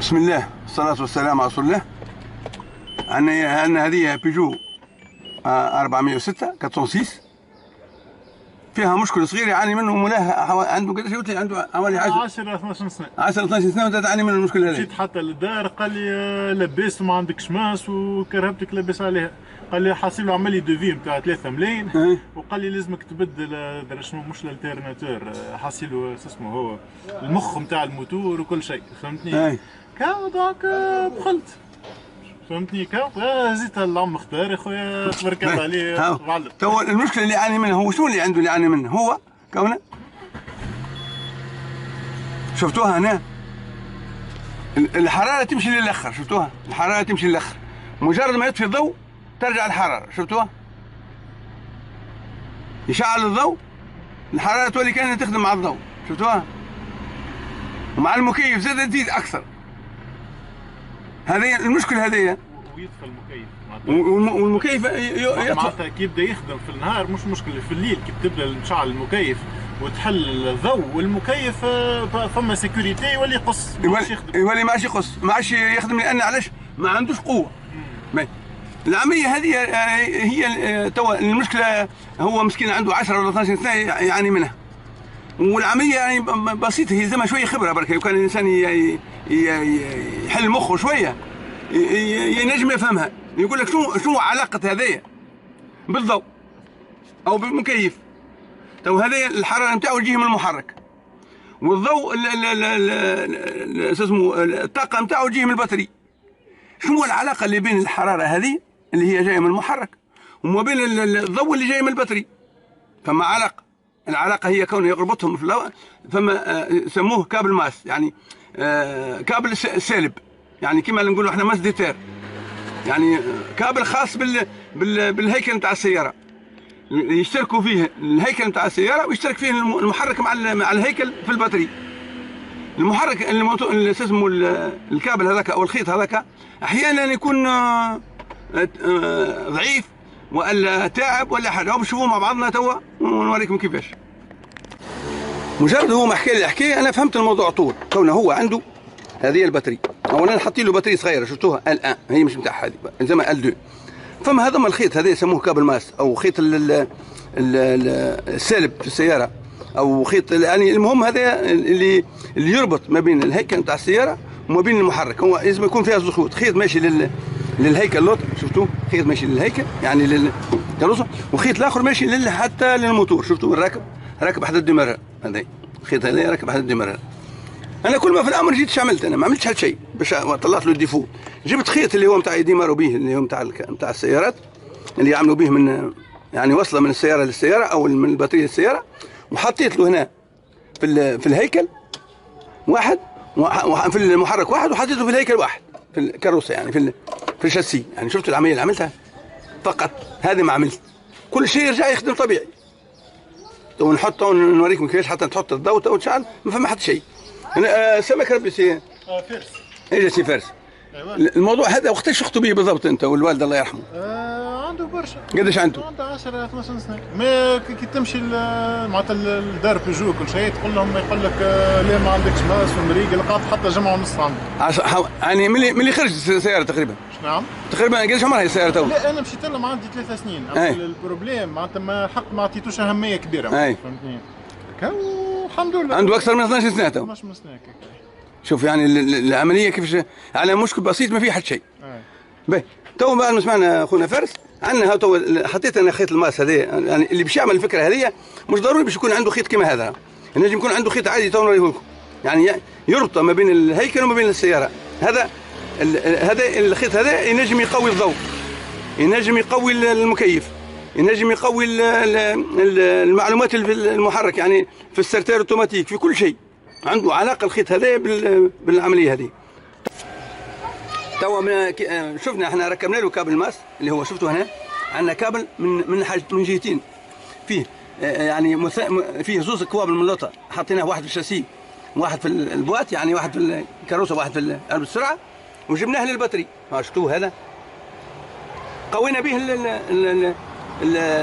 بسم الله والصلاة والسلام على رسول الله. عندنا هذه بيجو 406 406 فيها مشكل صغير يعاني منه مولاه. عنده قديش قلت لي؟ عنده حوالي 10 12 سنه. 10 12 سنه وانت تعاني من المشكل هذا. جيت حتى للدار قال لي لبس وما عندكش ماس وكرهبتك لبس عليها. قال لي حاسب له عملي دوفي نتاع 3 ملايين وقال لي لازمك تبدل شنو مش الالترناتور حاسب له اسمه هو المخ نتاع الموتور وكل شيء فهمتني. كاو دونك بخلت فهمتني. كاو زيت العم مختار يا خويا تبارك الله عليه. تو المشكله اللي يعاني منها هو شنو اللي عنده اللي يعاني منه هو كونه شفتوها هنا الحراره تمشي للاخر. شفتوها الحراره تمشي للاخر مجرد ما يطفي الضوء ترجع الحراره. شفتوها يشعل الضوء الحراره تولي كانها تخدم مع الضوء. شفتوها ومع المكيف زاد تزيد اكثر. هذه المشكله هذه. ويطفى المكيف والمكيف معناتها كي يبدا يخدم في النهار مش مشكله. في الليل كي تبدا تشعل المكيف وتحل الضوء والمكيف فما سيكوريتي يولي يقص. يولي ما عادش يقص ما عادش يخدم لان علاش ما عندوش قوه. العمليه هذه هي توا المشكله. هو مسكين عنده 10 ولا 12 سنه يعاني منها. والعمليه يعني بسيطه هي زي ما شويه خبره برك. لو كان الانسان يحل مخه شويه ينجم يفهمها. يقول لك شنو علاقه هذايا بالضوء او بالمكيف. تو هذايا الحراره نتاعو تجيه من المحرك والضوء اسمه الطاقه نتاعو تجيه من البطاري. شنو العلاقه اللي بين الحراره هذه اللي هي جايه من المحرك وما بين الضوء اللي جاي من البطاري؟ فما علاقه. العلاقه هي كونه يربطهم في فما سموه كابل ماس يعني كابل سالب يعني كما نقولوا احنا ماس ديتير يعني كابل خاص بالهيكل نتاع السياره. يشتركوا فيه الهيكل نتاع السياره ويشترك فيه المحرك مع الهيكل في البطاري. المحرك اسمه الكابل هذاك او الخيط هذاك احيانا يكون ضعيف ولا تعب ولا حاجه. بنشوفوه مع بعضنا توا ونوريكم كيفاش. مجرد هو ما حكى لي حكايه انا فهمت الموضوع طول. كونه هو عنده هذه البطاريه اولا حاطين له بطاريه صغيره. شفتوها الان هي مش نتاع هذه زي ما ال2. فما هذا الخيط هذا يسموه كابل ماس او خيط السالب في السياره او خيط يعني المهم هذا اللي يربط ما بين الهيكل نتاع السياره وما بين المحرك. هو لازم يكون فيها خيوط. خيط ماشي للهيكل اللوط. شفتوه خيط ماشي للهيكل يعني للكروسه وخيط الاخر ماشي حتى للموتور. شفتوه راكب احد الدمر. هذا الخيط هذا راكب احد الدمر. انا كل ما في الامر جيت عملت انا ما عملتش حتى شيء باش طلعت له الديفو. جبت خيط اللي هو نتاع يديمروا به اللي هو نتاع السيارات اللي يعملوا به من يعني وصله من السياره للسياره او من البطاريه للسياره وحطيت له هنا في الهيكل واحد في المحرك واحد وحطيته في الهيكل واحد في الكروسه يعني في الشاسي. يعني شفت العمليه اللي عملتها فقط هذه ما عملت. كل شيء يرجع يخدم طبيعي. ونحطه ونوريكم كيفاش حتى تحط الضوء وتشعل ما فما حتى شيء. سمك ربي سي فارس. اجا سي فارس. الموضوع هذا وقتاش شفتوا به بالضبط انت والوالد الله يرحمه؟ عنده برشا. قداش عنده؟ عنده 10 12 سنه. ما كي تمشي معناتها الدار بيجو كل شيء تقول لهم يقول لك لا ما عندكش ماس ومريق لقات حتى جمعه ونص عنده. يعني ملي خرجت السياره تقريبا؟ نعم تقريبا قداش عمرها السياره تو؟ لا انا مشيت لهم عندي 3 سنين. البروبليم معناتها ما عطيتوش اهميه كبيره. فهمتني. الحمد لله عنده اكثر من 12 سنه تو. 12 سنه. شوف يعني العمليه كيفاش على مشكل بسيط ما فيه حتى شيء. باهي تو بعد ما سمعنا اخونا فارس عندنا تو حطيت انا خيط الماس هذا يعني اللي باش يعمل الفكره هذه مش ضروري باش يكون عنده خيط كما هذا. ينجم يكون عنده خيط عادي تو نوريه لكم يعني يربط ما بين الهيكل وما بين السياره. هذا الخيط هذا ينجم يقوي الضوء ينجم يقوي المكيف ينجم يقوي المعلومات المحرك يعني في السيرتير اوتوماتيك في كل شيء. عنده علاقه الخيط هذا بالعمليه هذه. توا شفنا احنا ركبنا له كابل ماس اللي هو شفتوا هنا عندنا كابل من جهتين فيه يعني فيه زوز كوابل من اللوطه حطيناه واحد في الشاسي واحد في البوات يعني واحد في الكاروسه واحد في قلب السرعه وجبناه للبطري. شفتوه هذا قوينا به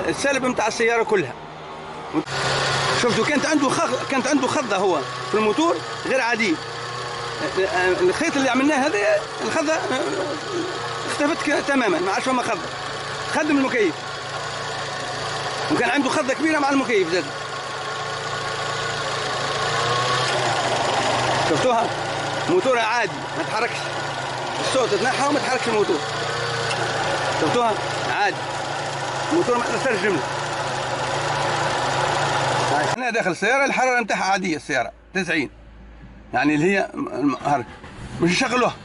السالب نتاع السياره كلها. شفتوا كانت عنده خضه هو في الموتور غير عاديه. الخيط اللي عملناه هذا الخضه اختفت تماما، ما عادش فما خضه. خدم المكيف، وكان عنده خضه كبيره مع المكيف زاد. شفتوها؟ موتورها عادي ما تحركش، الصوت تنحى وما تحركش الموتور. شفتوها؟ عادي، الموتور ما تأثرش جمله. هنا داخل السياره الحراره نتاعها عاديه، السياره 90 يعني اللي هي هرك مش نشغلوها.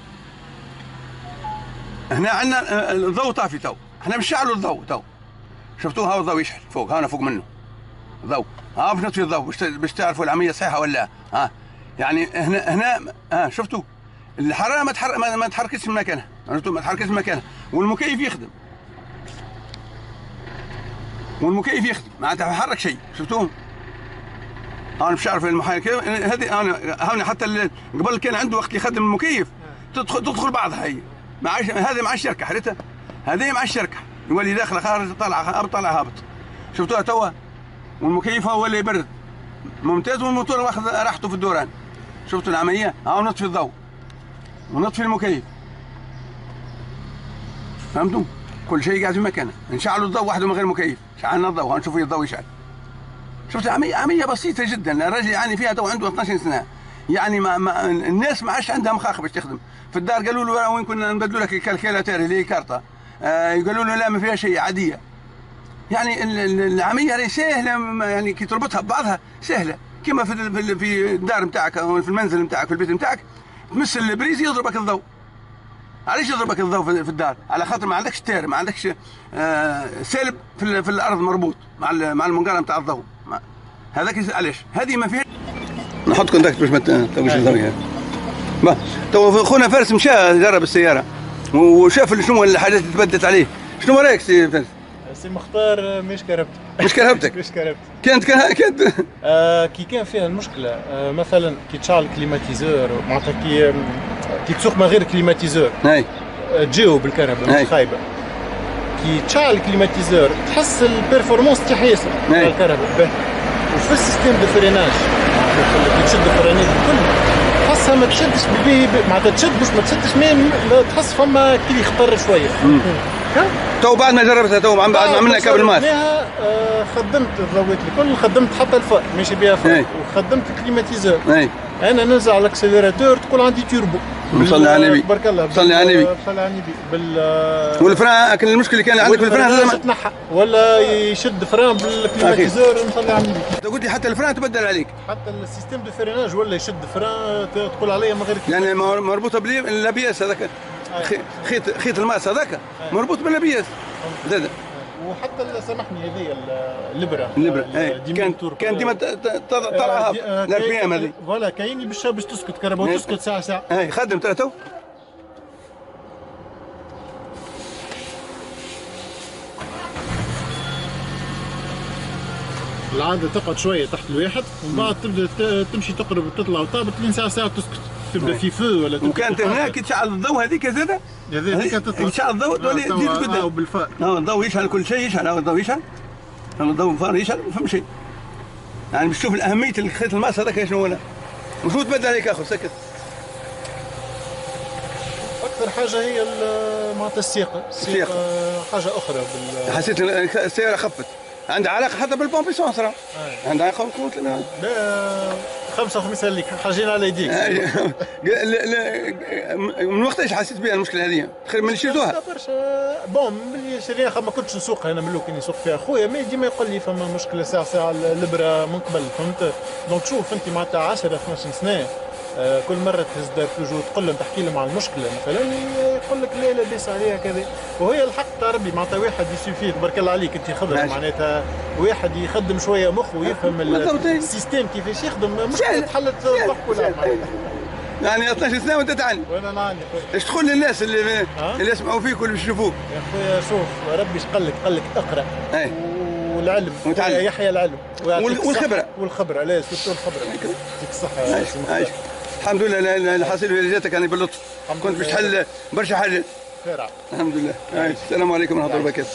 هنا عندنا الضوء طافي تو، احنا بنشعلوا الضوء تو. شفتوها؟ هو الضوء يشحن فوق، هنا فوق منه ضوء. باش نطفي الضوء باش تعرفوا العمليه صحيحه ولا لا. يعني هنا شفتوا الحراره ما تحركتش من مكانها، ما تحركتش من مكانها، والمكيف يخدم، ما تحرك شيء. شفتوهم؟ انا مش عارف المحرك هذه. انا حتى قبل كان عنده وقت يخدم المكيف تدخل بعضها هي. هذه مع الشركه حريتها، هذه مع الشركه يولي داخله خارج طالع هابط. شفتوها توا؟ والمكيف هو اللي يبرد ممتاز، والموتور واخذ راحته في الدوران. شفتوا العمليه؟ نطفي الضوء ونطفي المكيف، فهمتوا؟ كل شيء قاعد في مكانه. نشعلوا الضوء وحده من غير مكيف، شعلنا الضوء هنشوف الضوء يشعل. شفت عمليه بسيطه جدا. الراجل يعني فيها تو عنده 12 سنه، يعني الناس ما عادش عندها مخاخ باش تخدم. في الدار قالوا له وين كنا نبدلوا لك الكالكيلاتير اللي هي كارطه، يقولوا له لا ما فيها شيء عاديه. يعني العمليه راهي سهله، يعني كي تربطها ببعضها سهله، كما في الدار نتاعك او في المنزل نتاعك في البيت نتاعك، تمس البريز يضربك الضوء. علاش يضربك الضوء في الدار؟ على خاطر ما عندكش تير، ما عندكش سالب في الارض مربوط مع المنقاره نتاع الضوء. هذاك علاش هذه ما فيها. نحط كونتاكت باش ما تلقاش الضوء. تو خونا فارس مشى جرب السياره وشاف شنو الحاجات اللي تبدت عليه. شنو رايك سي فارس؟ سي مختار مش كرهبتك. مش كرهبتك؟ مش كرهبتك. كانت كي كان فيها المشكله مثلا كي تشعل كليماتيزور، معناتها كي تسوق من غير كليماتيزور تجاوب الكهرباء مش خايبه. كي تشعل الكليماتيزور تحس البيرفورمانس تاعها ياسر الكهرباء. وفي السيستم دو فريناج كي تشد الفرينات الكل تحسها ما تشدش معناتها تشد باش ما تشدش، تحس فما كي يخطر شويه. تو بعد ما جربتها، تو بعد ما عملنا كابل ماس خدمت الضوات الكل، خدمت حتى الفار ماشي بها فار، وخدمت الكليماتيزور. انا ننزل على الاكسليراتور تقول عندي توربو. صلي على النبي. تبارك الله. صلي على النبي. صلي على النبي. والفران كان المشكله اللي كان عندك في الفران هذا تنحى ولا يشد فران بالكليماتيزور. نصلي على النبي. انت قلت لي حتى الفران تبدل عليك، حتى السيستم دو فريناج ولا يشد فران تقول عليا من غير يعني مربوطه بالابياس هذاك، خيط الماس هذاك مربوط بالابياس زاد. وحتى سامحني هذه اللبره كان ديما طالعه الاربيام هذه. فوالا كاين باش تسكت كهرباء وتسكت ساعه. خدم تو العاده تقعد شويه تحت الواحد، ومن بعد تبدا تمشي تقرب وتطلع وتهبط لين ساعه وتسكت، تبدا في فو ولا وكانت هناك كي تشعل الضوء هذيك زاده، هذيك تطلع تشعل الضوء تولي تزيد قدام. وبالفار الضوء يشعل، كل شيء يشعل، الضوء يشعل، الضوء فار يشعل، ما فهم شيء. يعني باش تشوف اهميه الخيط الماس هذاك شنو هو. وشو تبدل عليك اخو سكت؟ اكثر حاجه هي معناتها السياقه حاجه اخرى حسيت السياره خفت، عندها علاقه حتى بالبومبيسونس راه عندها علاقه لا 55 اللي حاجين على يديك. من وقتاش حسيت بها المشكله هذه؟ خير من اللي شريتوها برشا. ملي شريها ما كنتش نسوقها انا، من لو كان يسوق فيها خويا، ما ديما يقول لي فما مشكله ساعه الابره من قبل، فهمت؟ دونك شوف انت معناتها 10 12 سنه كل مره تهز دار بيجو تقول لهم تحكي لهم على المشكله مثلا، يقول لك لا لاباس عليها كذا. وهي الحق تاع ربي معناتها واحد يسوفي تبارك الله عليك انت خبره، معناتها واحد يخدم شويه مخ ويفهم السيستم كيفاش يخدم، مشكله تحلت ضحك ولا يعني 12 سنه وانت تعاني. وانا نعاني. ايش تقول للناس اللي يسمعوا فيك واللي يشوفوك؟ يا خويا شوف ربي قال لك اقرا والعلم يحيى العلم والخبره لا سورتو الخبره. يعطيك الصحه. الحمد لله الحاصل في جاتك يعني باللطف، كنت باش تحل برشا حاجات. خير الحمد لله. السلام عليكم ورحمه الله وبركاته.